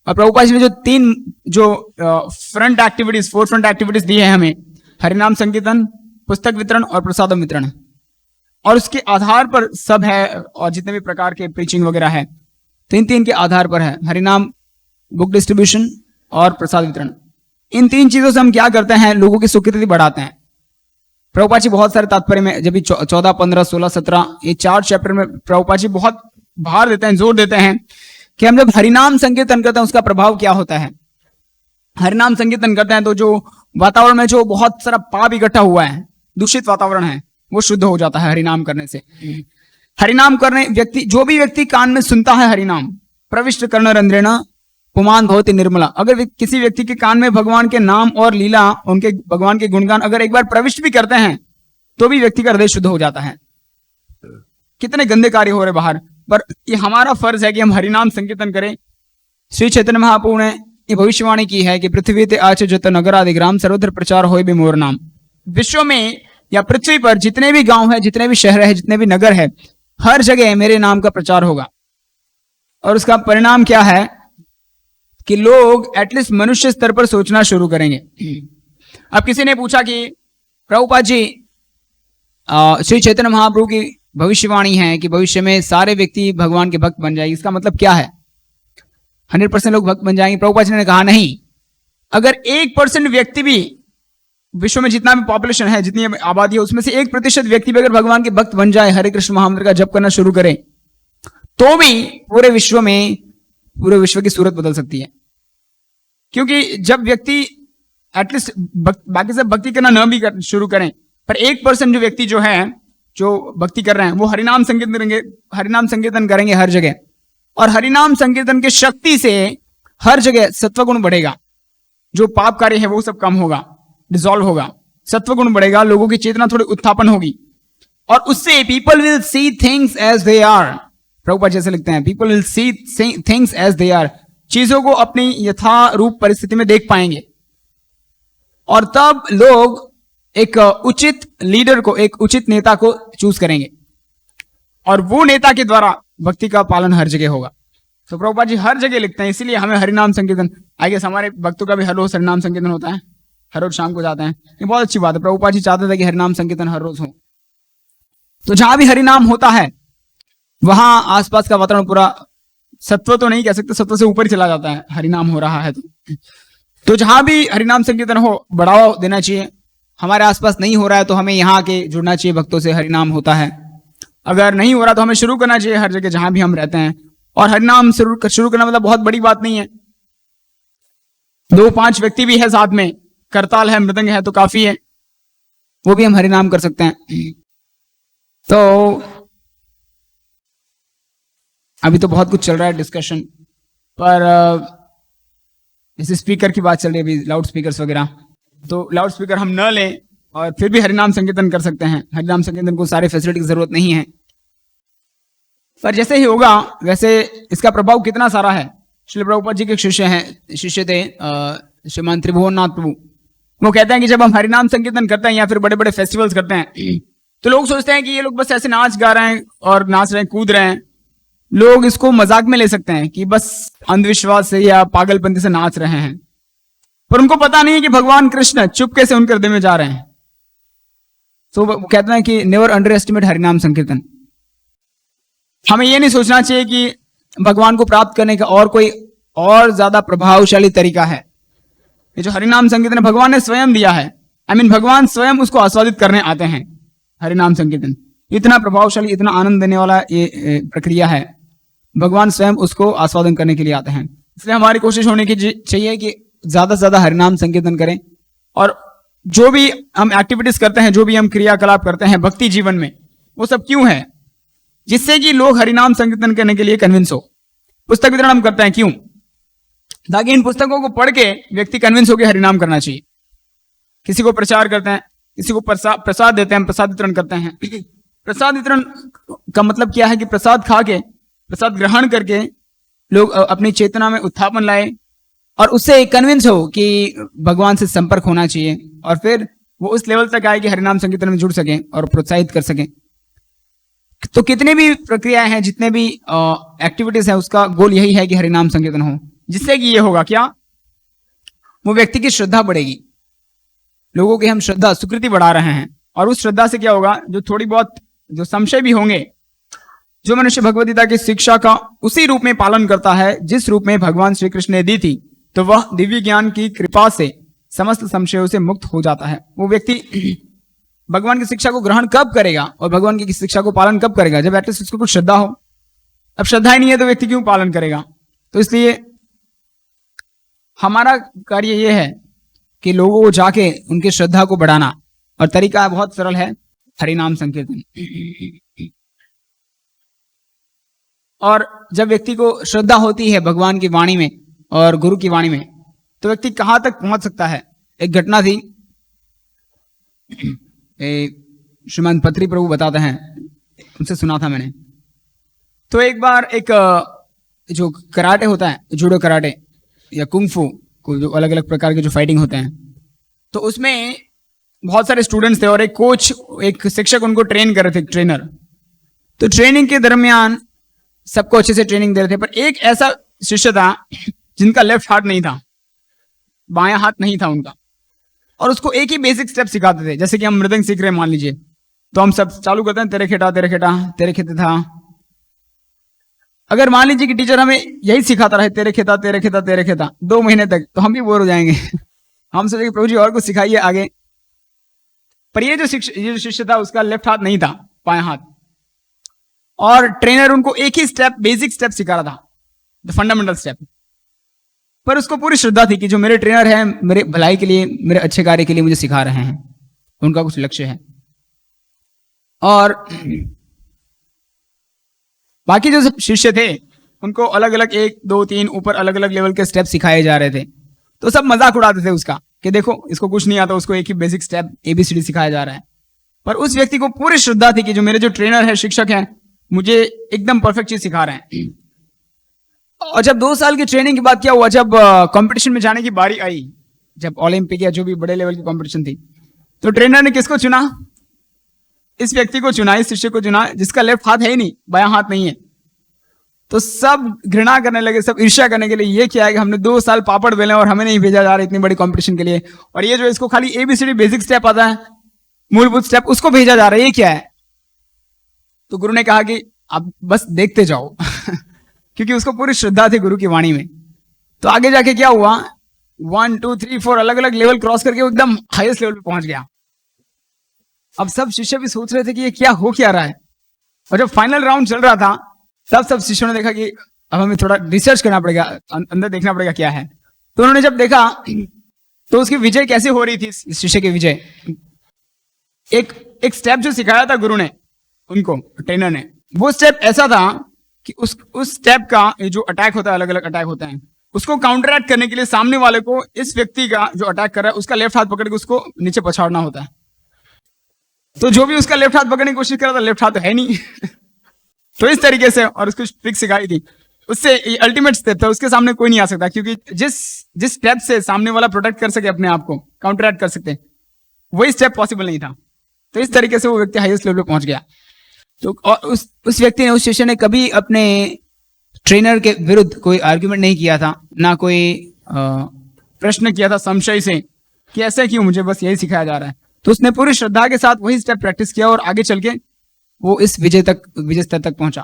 S1: और प्रभुपाद जी ने जो तीन फ्रंट एक्टिविटीज, 4 फ्रंट एक्टिविटीज दी है हमें, हरिनाम संकीर्तन, पुस्तक वितरण और प्रसादम वितरण, और उसके आधार पर सब है। और जितने भी प्रकार के प्रीचिंग वगैरह है, 3 के आधार पर है, हरिनाम, बुक डिस्ट्रीब्यूशन और प्रसाद वितरण। इन 3 चीजों से हम क्या करते हैं? लोगों की स्वीकृति बढ़ाते हैं। प्रभुपाद जी बहुत सारे तात्पर्य में, जब भी 14, 15, 16, 17 ये 4 चैप्टर में प्रभुपाद जी बहुत भार देते हैं, जोर देते हैं कि हम जब हरिनाम संकीर्तन करते हैं उसका प्रभाव क्या होता है। हरिनाम संकीर्तन करते हैं तो जो वातावरण में जो बहुत सारा पाप इकट्ठा हुआ है, दूषित वातावरण है, वो शुद्ध हो जाता है हरिनाम करने से। हरिनाम करने व्यक्ति, जो भी व्यक्ति कान में सुनता है हरिनाम, प्रविष्ट कर्ण रंध्रेण पुमान भवति निर्मला। अगर किसी व्यक्ति के कान में भगवान के नाम और लीला, उनके भगवान के गुणगान अगर एक बार प्रविष्ट भी करते हैं, तो भी व्यक्ति का हृदय शुद्ध हो जाता है। कितने गंदे कार्य हो रहे बाहर, पर ये हमारा फर्ज है कि हम हरिनाम संकीर्तन करें। श्री चैतन्य महाप्रभु ने ये भविष्यवाणी की है कि पृथ्वी ते आचे जत नगर आदि ग्राम सर्वत्र प्रचार होए भी मोर नाम। विश्व में या पृथ्वी पर जितने भी गांव है, जितने भी शहर है, जितने भी नगर है, हर जगह मेरे नाम का प्रचार होगा। और उसका परिणाम क्या है कि लोग एटलीस्ट मनुष्य स्तर पर सोचना शुरू करेंगे। अब किसी ने पूछा कि प्रभुपाद जी, श्री चैतन्य महाप्रभु की भविष्यवाणी है कि भविष्य में सारे व्यक्ति भगवान के भक्त बन जाएंगे, इसका मतलब क्या है? 100% लोग भक्त बन जाएंगे? प्रभुपाद जी ने कहा नहीं, अगर 1% व्यक्ति भी, विश्व में जितना भी पॉपुलेशन है, जितनी आबादी है, उसमें से 1% व्यक्ति भी अगर भगवान के भक्त बन जाए, हरे कृष्ण महामंत्र का जप करना शुरू करे, तो भी पूरे विश्व की सूरत बदल सकती है। क्योंकि जब व्यक्ति एटलीस्ट बाकी सब भक्ति करना न भी शुरू करें, पर 1% जो व्यक्ति जो है, जो भक्ति कर रहे हैं, वो हरिनाम संकीर्तन करेंगे हर जगह, और हरिनाम संकीर्तन के शक्ति से हर जगह सत्वगुण बढ़ेगा। जो पाप कार्य है वो सब कम होगा, डिसॉल्व होगा, सत्वगुण बढ़ेगा, लोगों की चेतना थोड़ी उत्थापन होगी, और उससे people will see things as they are. Prabhupada जैसे लिखते हैं, people will see things as they are, चीजों को अपनी यथारूप परिस्थिति में देख पाएंगे, और तब लोग एक उचित लीडर को, एक उचित नेता को चूज करेंगे, और वो नेता के द्वारा भक्ति का पालन हर जगह होगा। तो प्रभुपाद जी हर जगह लिखते हैं, इसीलिए हमें हरिनाम संकीर्तन, आई गेस हमारे भक्तों का भी हर रोज हरिनाम संकीर्तन होता है, हर रोज शाम को जाते हैं, ये बहुत अच्छी बात है। प्रभुपाद जी चाहते थे कि हरिनाम संकीर्तन हर रोज हो। तो जहां भी हरिनाम होता है वहां आसपास का वातावरण पूरा, सत्व तो नहीं कह सकते, सत्व से ऊपर ही चला जाता है, हरिनाम हो रहा है तो जहां भी हरिनाम संकीर्तन हो, बढ़ावा देना चाहिए। हमारे आसपास नहीं हो रहा है तो हमें यहाँ आके जुड़ना चाहिए, भक्तों से हरिनाम होता है। अगर नहीं हो रहा तो हमें शुरू करना चाहिए हर जगह जहां भी हम रहते हैं। और हरिनाम शुरू करना मतलब बहुत बड़ी बात नहीं है, 2-5 व्यक्ति भी है साथ में, करताल है, मृदंग है, तो काफी है, वो भी हम हरिनाम कर सकते हैं। तो अभी तो बहुत कुछ चल रहा है डिस्कशन, पर जैसे स्पीकर की बात चल रही है अभी, लाउड स्पीकर्स वगैरह, तो लाउड स्पीकर हम न लें और फिर भी हरिनाम संकीर्तन कर सकते हैं। हरिनाम संकीर्तन को सारे फैसिलिटी की जरूरत नहीं है, पर जैसे ही होगा वैसे इसका प्रभाव कितना सारा है। श्री प्रभुपाद जी के शिष्य थे श्रीमान त्रिभुवननाथ प्रभु, वो कहते हैं कि जब हम हरिनाम संकीर्तन करते हैं या फिर बड़े बड़े फेस्टिवल्स करते हैं, तो लोग सोचते हैं कि ये लोग बस ऐसे नाच गा रहे हैं और नाच रहे हैं, कूद रहे हैं। लोग इसको मजाक में ले सकते हैं कि बस अंधविश्वास से या पागलपंती से नाच रहे हैं, पर उनको पता नहीं है कि भगवान कृष्ण चुपके से उनके हृदय में जा रहे हैं। तो वो कहते हैं कि नेवर अंडर एस्टिमेट हरिनाम संकीर्तन। हमें यह नहीं सोचना चाहिए कि भगवान को प्राप्त करने का और कोई और ज्यादा प्रभावशाली तरीका है। ये जो हरिनाम संकीर्तन भगवान ने स्वयं दिया है, भगवान स्वयं उसको आस्वादित करने आते हैं। हरिनाम संकीर्तन इतना प्रभावशाली, इतना आनंद देने वाला ये प्रक्रिया है, भगवान स्वयं उसको आस्वादन करने के लिए आते हैं। इसलिए हमारी कोशिश होने की चाहिए कि ज्यादा से ज्यादा हरिनाम संकीर्तन करें, और जो भी हम एक्टिविटीज करते हैं, जो भी हम क्रियाकलाप करते हैं भक्ति जीवन में, वो सब क्यों है? जिससे कि लोग हरिनाम संकीर्तन करने के लिए कन्विंस हो। पुस्तक वितरण हम करते हैं क्यों? ताकि इन पुस्तकों को पढ़ के व्यक्ति कन्विंस होकर हरिनाम करना चाहिए। किसी को प्रचार करते हैं, किसी को प्रसाद देते हैं, प्रसाद वितरण करते हैं। प्रसाद वितरण का मतलब क्या है कि प्रसाद खा के, प्रसाद ग्रहण करके लोग अपनी चेतना में उत्थापन लाए और उससे कन्विंस हो कि भगवान से संपर्क होना चाहिए, और फिर वो उस लेवल तक आए कि हरिनाम संकीर्तन में जुड़ सकें और प्रोत्साहित कर सकें। तो कितने भी प्रक्रियाएं हैं, जितने भी एक्टिविटीज हैं, उसका गोल यही है कि हरिनाम संकीर्तन हो, जिससे कि ये होगा क्या, वो व्यक्ति की श्रद्धा बढ़ेगी। लोगों की हम श्रद्धा, सुकृति बढ़ा रहे हैं, और उस श्रद्धा से क्या होगा, जो थोड़ी बहुत जो संशय भी होंगे, जो मनुष्य भगवद गीता की शिक्षा का उसी रूप में पालन करता है जिस रूप में भगवान श्री कृष्ण ने दी थी, तो वह दिव्य ज्ञान की कृपा से समस्त संशयों से मुक्त हो जाता है। वो व्यक्ति भगवान की शिक्षा को ग्रहण कब करेगा और भगवान की शिक्षा को पालन कब करेगा? जब एटलीस्ट उसको कुछ श्रद्धा हो। अब श्रद्धा ही नहीं है तो व्यक्ति क्यों पालन करेगा? तो इसलिए हमारा कार्य यह है कि लोगों को जाके उनकी श्रद्धा को बढ़ाना, और तरीका बहुत सरल है, हरिनाम संकीर्तन। और जब व्यक्ति को श्रद्धा होती है भगवान की वाणी में और गुरु की वाणी में, तो व्यक्ति कहां तक पहुंच सकता है। एक घटना थी, श्रीमान पत्री प्रभु बताते हैं, उनसे सुना था मैंने। तो एक बार एक जो कराटे होता है, जूडो कराटे, या कुंग-फू को जो अलग अलग प्रकार के जो फाइटिंग होते हैं, तो उसमें बहुत सारे स्टूडेंट्स थे और एक कोच, एक शिक्षक उनको ट्रेन कर रहे थे, ट्रेनर। तो ट्रेनिंग के दरमियान सबको अच्छे से ट्रेनिंग दे रहे थे, पर एक ऐसा शिष्य था जिनका लेफ्ट हाथ नहीं था, बायां हाथ नहीं था उनका, और उसको एक ही बेसिक स्टेप सिखाते थे। जैसे कि हम मृदंग सीख रहे हैं मान लीजिए, तो हम सब चालू करते हैं तेरे खेटा तेरे खेटा तेरे खेते था। अगर मान लीजिए कि टीचर हमें यही सिखाता रहे तेरे खेता तेरे खेता तेरे खेता 2 महीने तक, तो हम भी बोर हो जाएंगे। हम सोचेंगे प्रभु जी और कुछ सिखाइए आगे। पर ये जो शिष्य था उसका लेफ्ट हाथ नहीं था, बायां हाथ, और ट्रेनर उनको एक ही स्टेप, बेसिक स्टेप सिखा रहा था, द फंडामेंटल स्टेप। पर उसको पूरी श्रद्धा थी कि जो मेरे ट्रेनर हैं मेरे भलाई के लिए, मेरे अच्छे कार्य के लिए मुझे सिखा रहे हैं, उनका कुछ लक्ष्य है। और बाकी जो शिष्य थे उनको अलग अलग 1 2 3 ऊपर अलग अलग लेवल के स्टेप सिखाए जा रहे थे, तो सब मजाक उड़ाते थे उसका कि देखो इसको कुछ नहीं आता, उसको एक ही बेसिक स्टेप ABCD सिखाया जा रहा है। पर उस व्यक्ति को पूरी श्रद्धा थी कि जो मेरे जो ट्रेनर है, शिक्षक हैं, मुझे एकदम परफेक्ट चीज सिखा रहे हैं। और जब 2 साल की ट्रेनिंग के बाद क्या हुआ, जब कंपटीशन में जाने की बारी आई, जब ओलंपिक या जो भी बड़े लेवल की कंपटीशन थी, तो ट्रेनर ने किसको चुना? इस व्यक्ति को चुना, इस शिष्य को चुना जिसका लेफ्ट हाथ है ही नहीं, बायां हाथ नहीं है। तो सब घृणा करने लगे, सब ईर्ष्या करने के लिए, ये क्या है कि हमने 2 साल पापड़ बेले और हमें नहीं भेजा जा रहा इतनी बड़ी कंपटीशन के लिए, और ये जो इसको खाली ABCD बेसिक स्टेप आता है, मूलभूत स्टेप, उसको भेजा जा रहा है, ये क्या है? तो गुरु ने कहा कि आप बस देखते जाओ क्योंकि उसको पूरी श्रद्धा थी गुरु की वाणी में। तो आगे जाके क्या हुआ, 1 2 3 4 अलग अलग लेवल क्रॉस करके वो एकदम हाईएस्ट लेवल पे पहुंच गया। अब सब शिष्य भी सोच रहे थे कि ये क्या हो क्या रहा है, और जब फाइनल राउंड चल रहा था तब सब शिष्यों ने देखा कि अब हमें थोड़ा रिसर्च करना पड़ेगा, अंदर देखना पड़ेगा क्या है। तो उन्होंने जब देखा तो उसकी विजय कैसे हो रही थी, इस शिष्य की विजय, एक स्टेप जो सिखाया था गुरु ने उनको, ट्रेनर ने, वो स्टेप ऐसा था कि उस स्टेप का जो अटैक होता है, अलग अलग अटैक होते हैं, उसको काउंटरएक्ट करने के लिए सामने वाले को इस व्यक्ति का जो अटैक कर रहा है उसका लेफ्ट हाथ पकड़ के उसको नीचे पछाड़ना होता है। तो जो भी उसका लेफ्ट हाथ पकड़ने की कोशिश कर रहा था, लेफ्ट हाथ तो है नहीं तो इस तरीके से, और उसको ट्रिक सिखाई थी, उससे अल्टीमेट स्टेप था, उसके सामने कोई नहीं आ सकता, क्योंकि जिस स्टेप से सामने वाला प्रोटेक्ट कर सके अपने आप को, काउंटरएक्ट कर सकते, वही स्टेप पॉसिबल नहीं था। तो इस तरीके से वो व्यक्ति हाईएस्ट लेवल पे पहुंच गया। तो और उस व्यक्ति ने, उस शिष्य ने कभी अपने ट्रेनर के विरुद्ध कोई आर्ग्यूमेंट नहीं किया था, ना कोई प्रश्न किया था संशय से कि ऐसा क्यों, मुझे बस यही सिखाया जा रहा है। तो उसने पूरी श्रद्धा के साथ वही स्टेप प्रैक्टिस किया और आगे चल के वो इस विजय स्तर तक पहुंचा।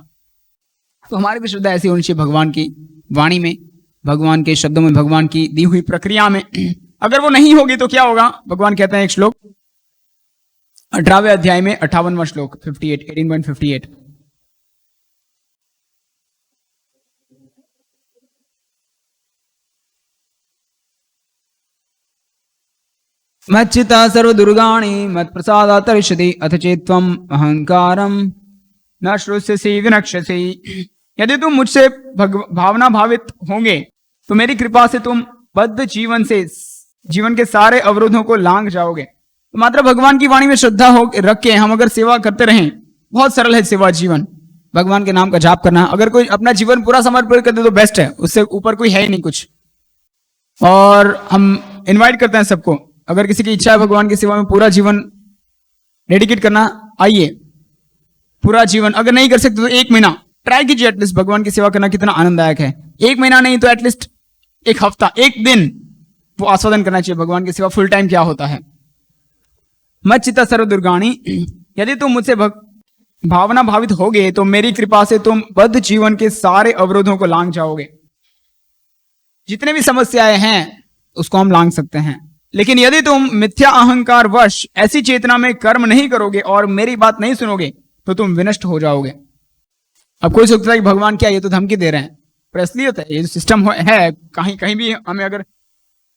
S1: तो हमारी भी श्रद्धा ऐसी होनी चाहिए भगवान की वाणी में, भगवान के शब्दों में, भगवान की दी हुई प्रक्रिया में। अगर वो नहीं होगी तो क्या होगा? भगवान कहते हैं एक श्लोक 18वें अध्याय में 58वां श्लोक 18.58, मच्चिता सर्वदुर्गाणि मत्प्रसादात्तरिष्यति अथ चेत्त्वम् अहंकारं न श्रोष्यसि विनक्ष्यसि। यदि तुम मुझसे भावना भावित होंगे तो मेरी कृपा से तुम बद्ध जीवन के सारे अवरोधों को लांघ जाओगे। तो मात्र भगवान की वाणी में श्रद्धा हो रख के हम अगर सेवा करते रहें, बहुत सरल है सेवा जीवन, भगवान के नाम का जाप करना। अगर कोई अपना जीवन पूरा समर्पित कर दे तो बेस्ट है, उससे ऊपर कोई है ही नहीं कुछ। और हम इनवाइट करते हैं सबको, अगर किसी की इच्छा है भगवान की सेवा में पूरा जीवन डेडिकेट करना, आइए पूरा जीवन। अगर नहीं कर सकते तो 1 महीना ट्राई कीजिए एटलीस्ट। भगवान की सेवा करना कितना आनंददायक है। 1 महीना नहीं तो एटलीस्ट 1 हफ्ता, 1 दिन वो आस्वादन करना चाहिए भगवान की सेवा फुल टाइम क्या होता है। मच्चिता सर्वदुर्गाणि, यदि तुम मुझसे भावना भावित होगे तो मेरी कृपा से तुम बद्ध जीवन के सारे अवरोधों को लांघ जाओगे। जितने भी समस्याएं हैं उसको हम लांघ सकते हैं। लेकिन यदि तुम मिथ्या अहंकार वश ऐसी चेतना में कर्म नहीं करोगे और मेरी बात नहीं सुनोगे तो तुम विनष्ट हो जाओगे। अब कोई सोचता है कि भगवान क्या, ये तो धमकी दे रहे हैं, पर असलियत है ये जो सिस्टम है, कहीं भी हमें अगर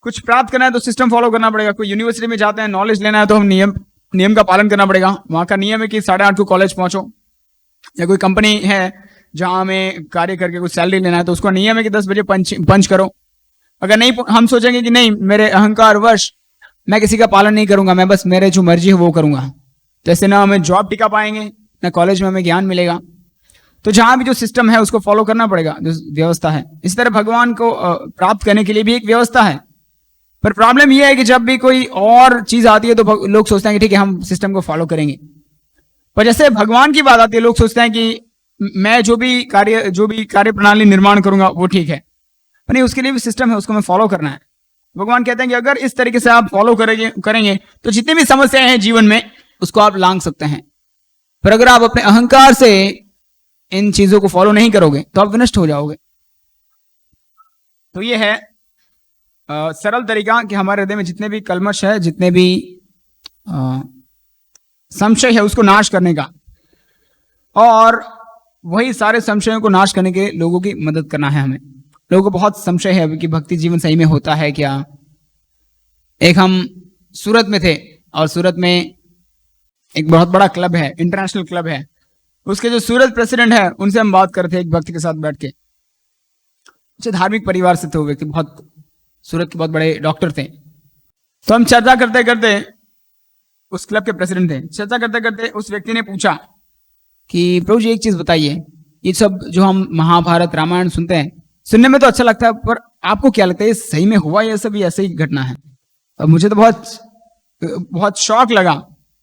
S1: कुछ प्राप्त करना है तो सिस्टम फॉलो करना पड़ेगा। कोई यूनिवर्सिटी में जाते हैं नॉलेज लेना है तो हम नियम का पालन करना पड़ेगा। वहां का नियम है कि 8:30 को कॉलेज पहुंचो। या कोई कंपनी है जहां हमें कार्य करके कुछ सैलरी लेना है तो उसका नियम है कि 10 बजे पंच करो। अगर नहीं, हम सोचेंगे कि नहीं मेरे अहंकार वश मैं किसी का पालन नहीं करूंगा, मैं बस मेरे जो मर्जी है वो करूंगा, तो ऐसे ना हमें जॉब टिका पाएंगे ना कॉलेज में हमें ज्ञान मिलेगा। तो जहां भी जो सिस्टम है उसको फॉलो करना पड़ेगा, जो व्यवस्था है। इस तरह भगवान को प्राप्त करने के लिए भी एक व्यवस्था है। पर प्रॉब्लम यह है कि जब भी कोई और चीज आती है तो लोग सोचते हैं कि ठीक है हम सिस्टम को फॉलो करेंगे। पर जैसे भगवान की बात आती है, लोग सोचते हैं कि मैं जो भी कार्य प्रणाली निर्माण करूंगा वो ठीक है, पर नहीं, उसके लिए भी सिस्टम है, उसको मैं फॉलो करना है। भगवान कहते हैं कि अगर इस तरीके से आप फॉलो करेंगे तो जितनी भी समस्याएं हैं जीवन में उसको आप लांघ सकते हैं। पर अगर आप अपने अहंकार से इन चीजों को फॉलो नहीं करोगे तो आप विनष्ट हो जाओगे। तो ये है सरल तरीका कि हमारे हृदय में जितने भी कल्मश है, जितने भी संशय है, उसको नाश करने का, और वही सारे संशयों को नाश करने के लोगों की मदद करना है हमें। लोगों को बहुत संशय है कि भक्ति जीवन सही में होता है क्या। एक हम सूरत में थे और सूरत में एक बहुत बड़ा क्लब है, इंटरनेशनल क्लब है। उसके जो सूरत प्रेसिडेंट है उनसे हम बात कर रहे थे एक व्यक्ति के साथ बैठ के। अच्छे धार्मिक परिवार से थे वो व्यक्ति, बहुत सूरत के बहुत बड़े डॉक्टर थे। तो हम चर्चा करते करते, उस क्लब के प्रेसिडेंट थे, चर्चा करते करते उस व्यक्ति ने पूछा कि प्रभु जी एक चीज बताइए, ये सब जो हम महाभारत रामायण सुनते हैं, सुनने में तो अच्छा लगता है, पर आपको क्या लगता है ये सही में हुआ, ये सब ऐसे ही घटना है? और मुझे तो बहुत शौक लगा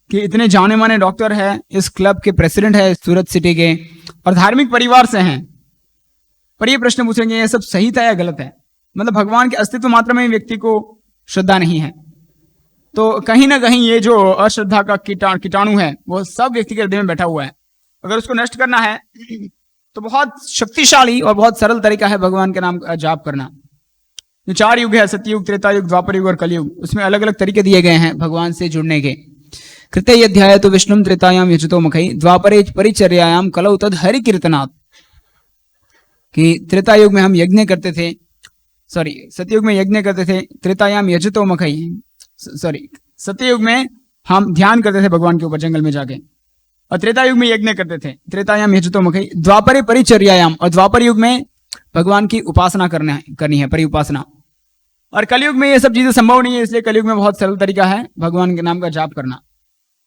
S1: कि इतने जाने माने डॉक्टर है, इस क्लब के प्रेसिडेंट है सूरत सिटी के, और धार्मिक परिवार से हैं, पर ये प्रश्न पूछेंगे ये सब सही था या गलत है? मतलब भगवान के अस्तित्व मात्र में व्यक्ति को श्रद्धा नहीं है, तो कहीं ना कहीं ये जो अश्रद्धा का कीटाणु है वो सब व्यक्ति के हृदय में बैठा हुआ है। अगर उसको नष्ट करना है तो बहुत शक्तिशाली और बहुत सरल तरीका है भगवान के नाम का जाप करना। जो 4 युग है, सतयुग, त्रेता युग, द्वापर युग और कलयुग, उसमें अलग अलग तरीके दिए गए हैं भगवान से जुड़ने के। कृते अध्याय तो विष्णु त्रेतायाम यजतो मुखई द्वापरे परिचर्यायाम कलौ तद हरि कीर्तनात्। कि त्रेता युग में हम यज्ञ करते थे, सतयुग में यज्ञ करते थे, त्रेतायाम यजतो मुखई, सतयुग में हम ध्यान करते थे भगवान के ऊपर जंगल में जाके, और त्रेता युग में यज्ञ करते थे, त्रेतायाम यजतो मुखई, द्वापरे परिचर्यायाम, और द्वापर युग में भगवान की उपासना करनी है, परि उपासना। और कलयुग में ये सब चीजें संभव नहीं है, इसलिए कलयुग में बहुत सरल तरीका है भगवान के नाम का जाप करना,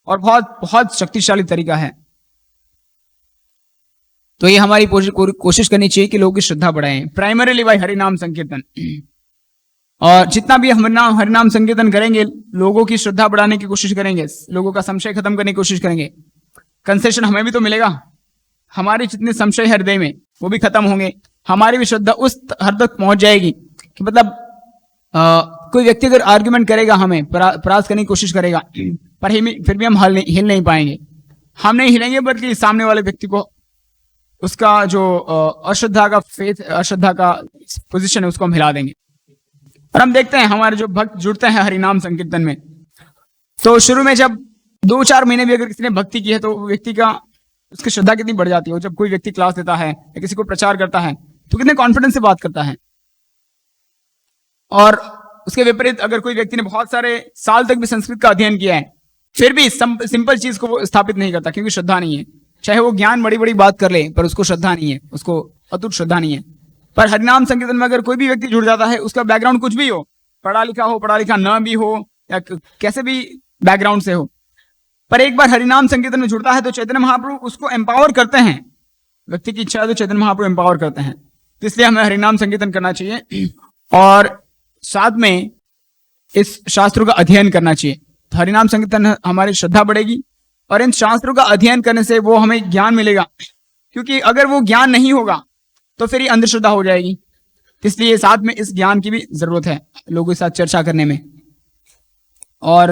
S1: और बहुत बहुत शक्तिशाली तरीका है। तो ये हमारी कोशिश करनी चाहिए कि लोगों की श्रद्धा बढ़ाएं, प्राइमरीली बाय हरिनाम संकीर्तन। और जितना भी हम हरिनाम संकीर्तन करेंगे, लोगों की श्रद्धा बढ़ाने की कोशिश करेंगे, लोगों का संशय खत्म करने की कोशिश करेंगे, कंसेशन हमें भी तो मिलेगा। हमारे जितने संशय हृदय में वो भी खत्म होंगे, हमारी भी श्रद्धा उस हद तक पहुंच जाएगी कि मतलब कोई व्यक्ति अगर आर्ग्यूमेंट करेगा, हमें परास्त करने की कोशिश करेगा, पर फिर भी हम हिल नहीं पाएंगे। हम नहीं हिलेंगे, बल्कि सामने वाले व्यक्ति को उसका जो अश्रद्धा का पोजीशन है उसको हम हिला देंगे। और हम देखते हैं हमारे जो भक्त जुड़ते हैं हरिनाम संकीर्तन में, तो शुरू में जब 2-4 महीने भी अगर किसी ने भक्ति की है तो व्यक्ति का उसकी श्रद्धा कितनी बढ़ जाती है। जब कोई व्यक्ति क्लास देता है या किसी को प्रचार करता है तो कितने कॉन्फिडेंस से बात करता है। और उसके विपरीत अगर कोई व्यक्ति ने बहुत सारे साल तक भी संस्कृत का अध्ययन किया है, फिर भी सिंपल चीज को वो स्थापित नहीं करता, क्योंकि श्रद्धा नहीं है। चाहे वो ज्ञान बड़ी बड़ी बात कर ले, पर उसको श्रद्धा नहीं है, उसको अतुट श्रद्धा नहीं है। पर हरिनाम संकीर्तन में अगर कोई भी व्यक्ति जुड़ जाता है, उसका बैकग्राउंड कुछ भी हो, पढ़ा लिखा न भी हो, या कैसे भी बैकग्राउंड से हो, पर एक बार हरिनाम संकीर्तन में जुड़ता है तो चैतन्य महाप्रभु उसको एम्पावर करते हैं। व्यक्ति की इच्छा है तो चैतन्य महाप्रभु एम्पावर करते हैं। तो इसलिए हमें हरिनाम संकीर्तन करना चाहिए और साथ में इस शास्त्रों का अध्ययन करना चाहिए। तो हरिनाम संकीर्तन हमारी श्रद्धा बढ़ेगी, और इन शास्त्रों का अध्ययन करने से वो हमें ज्ञान मिलेगा, क्योंकि अगर वो ज्ञान नहीं होगा तो फिर ये अंधश्रद्धा हो जाएगी। इसलिए साथ में इस ज्ञान की भी जरूरत है लोगों के साथ चर्चा करने में। और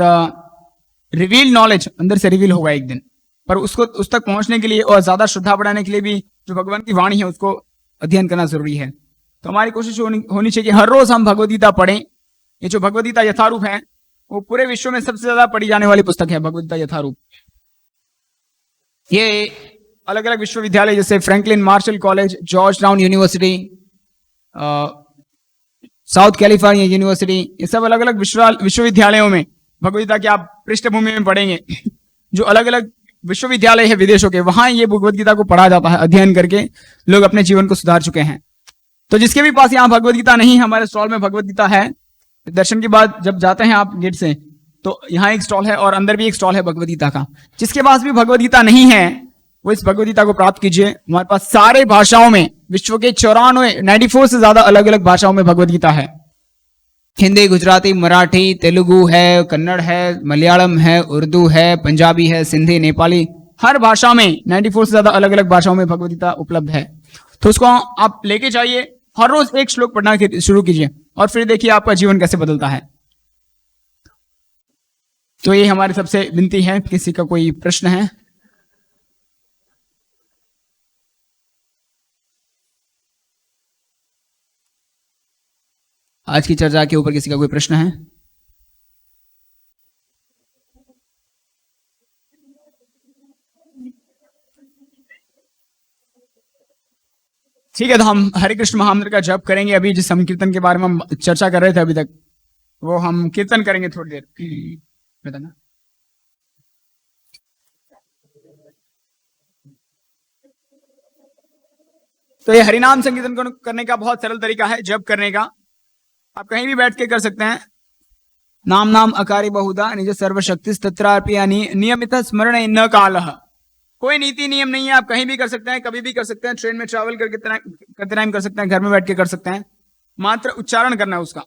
S1: रिवील नॉलेज अंदर से रिवील होगा एक दिन, पर उसको उस तक पहुंचने के लिए और ज्यादा श्रद्धा बढ़ाने के लिए भी जो भगवान की वाणी है उसको अध्ययन करना जरूरी है। तो हमारी कोशिश होनी चाहिए कि हर रोज हम भगवद गीता पढ़ें। ये जो भगवद गीता यथारूप है वो पूरे विश्व में सबसे ज्यादा पढ़ी जाने वाली पुस्तक है, भगवद गीता यथारूप। ये अलग अलग विश्वविद्यालय जैसे Franklin Marshall college, Georgetown university, south California university, ये सब अलग अलग विश्वविद्यालयों में भगवद गीता की आप पृष्ठभूमि में पढ़ेंगे। जो अलग अलग विश्वविद्यालय है विदेशों के, वहां ये भगवद गीता को पढ़ा जाता है। अध्ययन करके लोग अपने जीवन को सुधार चुके हैं। तो जिसके भी पास यहाँ भगवद गीता नहीं, हमारे स्टॉल में भगवद गीता है। दर्शन के बाद जब जाते हैं आप गेट से, तो यहाँ एक स्टॉल है और अंदर भी एक स्टॉल है भगवद गीता का। जिसके पास भी भगवद गीता नहीं है वो इस भगवद गीता को प्राप्त कीजिए। हमारे पास सारे भाषाओं में, विश्व के 94 से ज्यादा अलग अलग भाषाओं में भगवद गीता है। हिंदी, गुजराती, मराठी, तेलुगु है, कन्नड़ है, मलयालम है, उर्दू है, पंजाबी है, सिंधी, नेपाली, हर भाषा में 94 से ज्यादा अलग अलग भाषाओं में भगवद गीता उपलब्ध है। तो उसको आप लेके जाइए, हर रोज एक श्लोक पढ़ना शुरू कीजिए और फिर देखिए आपका जीवन कैसे बदलता है। तो ये हमारी सबसे विनती है। किसी का कोई प्रश्न है? आज की चर्चा के ऊपर किसी का कोई प्रश्न है? ठीक है, तो हम हरे कृष्ण महामंत्र का जप करेंगे। अभी जिस हम कीर्तन के बारे में हम चर्चा कर रहे थे अभी तक, वो हम कीर्तन करेंगे थोड़ी देर। बताना। तो ये हरिनाम संकीर्तन करने का बहुत सरल तरीका है जप करने का। आप कहीं भी बैठ के कर सकते हैं। नाम नाम अकारी बहुधा निज सर्वशक्ति तत्रार्पया नियमित स्मरण न कालः। कोई नीति नियम नहीं है, आप कहीं भी कर सकते हैं, कभी भी कर सकते हैं, ट्रेन में ट्रैवल करते टाइम कर सकते हैं, घर में बैठ के कर सकते हैं। मात्र उच्चारण करना है उसका।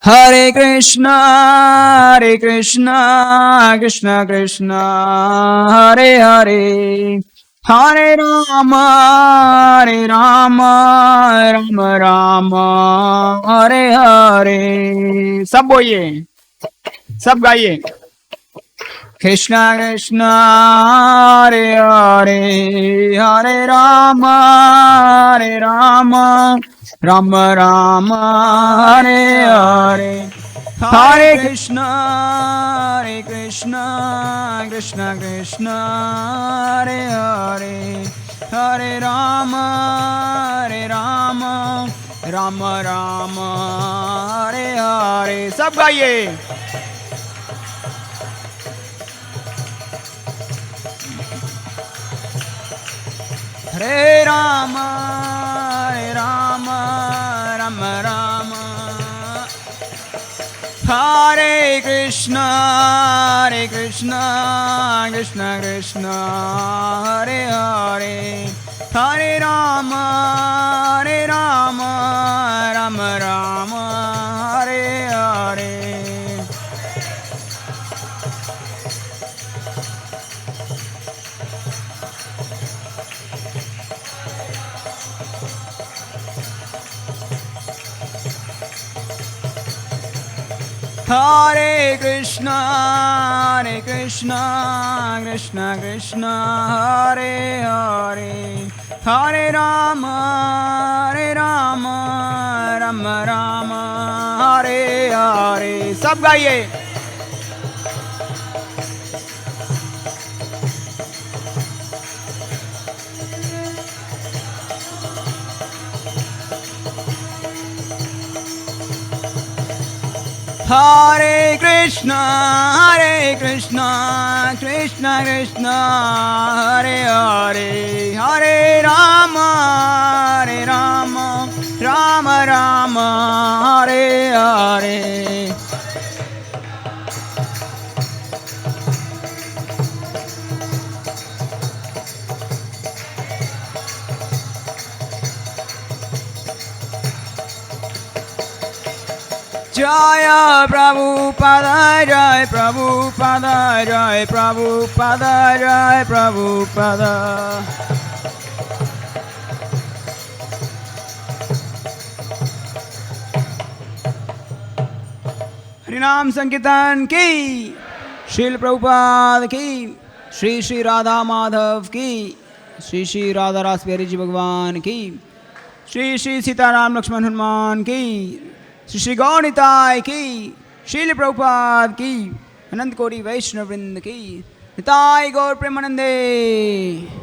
S1: हरे कृष्णा कृष्ण कृष्ण हरे हरे, हरे राम राम राम हरे हरे। सब बोलिए, सब गाइए। कृष्ण कृष्ण हरे हरे, हरे राम राम राम हरे हरे, हरे कृष्ण कृष्ण कृष्ण हरे हरे, हरे राम राम राम हरे हरे। सब गाइए। हरे राम राम राम हरे कृष्ण कृष्ण कृष्ण हरे हरे, हरे राम राम राम हरे हरे। हरे कृष्ण कृष्ण कृष्ण हरे हरे, हरे राम राम राम हरे हरे। सब गाइए। हरे कृष्ण कृष्ण कृष्ण हरे हरे, हरे राम राम हरे हरे। जय प्रभुपाद, जय प्रभुपाद, जय प्रभुपाद, जय प्रभुपाद। हरिनाम संकीर्तन की, श्रील प्रभुपाद की, श्री श्री राधा माधव की, श्री श्री राधा रास बिहारी जी भगवान की, श्री श्री सीताराम लक्ष्मण हनुमान की, श्री श्री गौनिताय की, श्रील प्रभुपाद की, अनंत कोटि वैष्णव वृंद की, निताय गौर प्रेमानंदे।